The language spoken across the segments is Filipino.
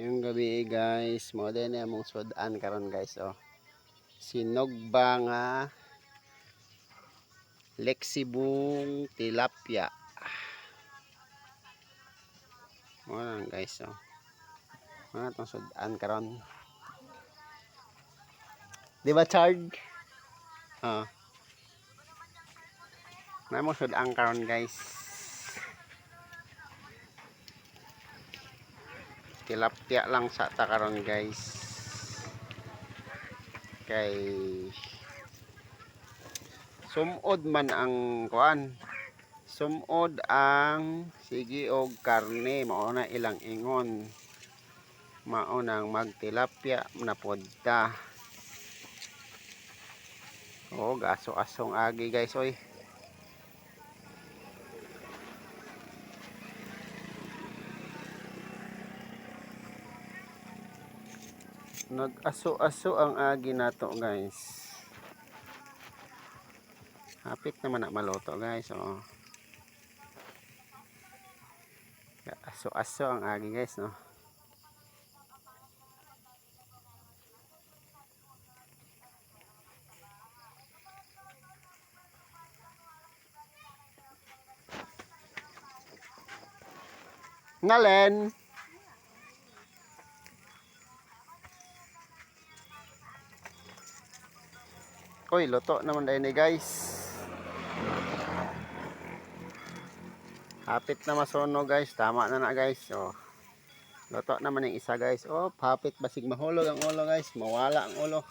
Yung gabi guys, mo din among sudan karon guys oh. Sinugba nga leksibong tilapia. Mo lang guys oh. Mga tong sudan karon. Di ba Chard? Oh. Namo sudan karon guys. Tilapia lang sa takaron guys. Kay sumod man ang kuan. Sumod ang sige og karne mao na ilang ingon. Mao nang magtilapia na podta. Oh, gaso-asong agi guys oy. Nag-aso-aso ang agi nato guys. Hapit naman na maluto guys oh. Aso-aso ang agi guys no. Ngalen. Oy, luto naman dahil ni guys. Hapit na masuno guys. Tama na guys. Oh. Luto naman yung isa guys. Oh, hapit basig mahulog ang ulo guys. Mawala ang ulo.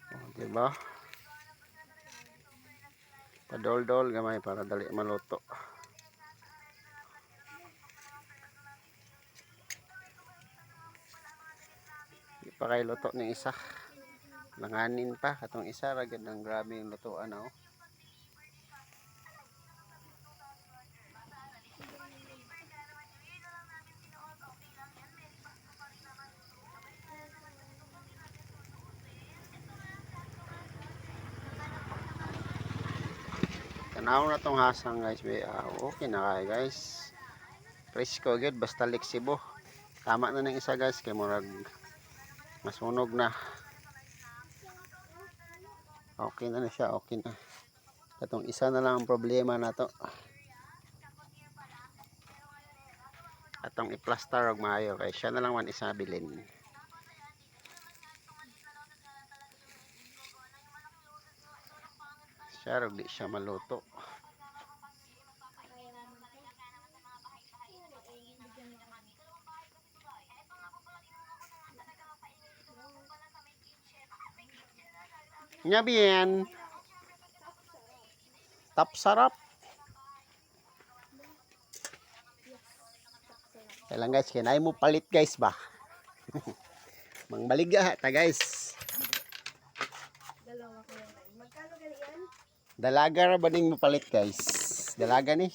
Oh, diba? Padol-dol gamay para dali maluto. Di pa kay luto ng isa. Langanin pa katong isa ragad ng grabe yung lutuan oh. Tanaw na tong hasang guys. Okay na kaya guys. Presko gud basta leksibo. Tama na ng isa guys kay murag masunog na. Okay na siya, okay na. Katong isa na lang ang problema na to. Atong i-plaster og maayo kay siya na lang man isa bilin. Siya rog di siya maluto. Nya bien. Tap sarap. Kailan guys, kinay mo palit guys ba? Mangbaligya ta guys. Dalawa ko yan. Magkano ganyan? Dalaga ra ba ning mapalit guys? Dalaga ni.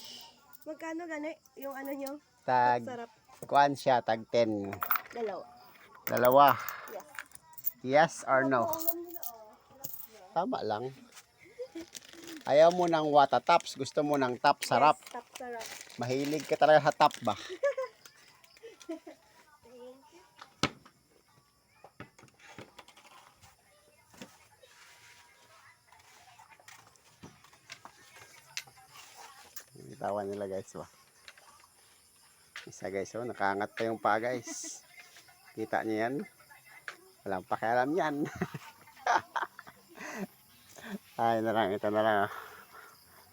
Magkano gani? Yung ano nyo? Tag Sarap. kuan siya tag 10. Dalawa. Dalawa. Yes. Yes or no? Tama lang. Ayaw mo ng wata tops, gusto mo ng top sarap. Yes, top sarap. Mahilig ka talaga sa top ba? Bitawan nila guys ba? Isa guys oh, nakaangat pa yung paa guys. Kita niyo yan? Walang pakialam yan. Ay na lang, ito na lang oh.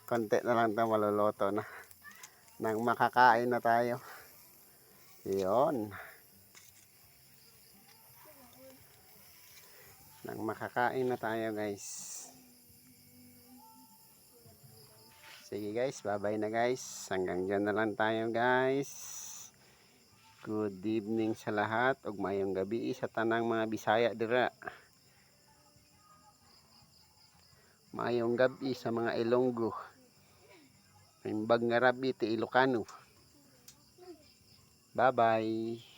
Konti na lang ito maluluto na. Nang makakain na tayo. Yun. Nang makakain na tayo guys. Sige guys, bye-bye na guys. Hanggang dyan na lang tayo guys. Good evening sa lahat. Ug mayong gabi sa tanang mga Bisaya dira. Mayong gabi sa mga Ilonggo. Imbag nga rabi ti Ilocano. Bye-bye.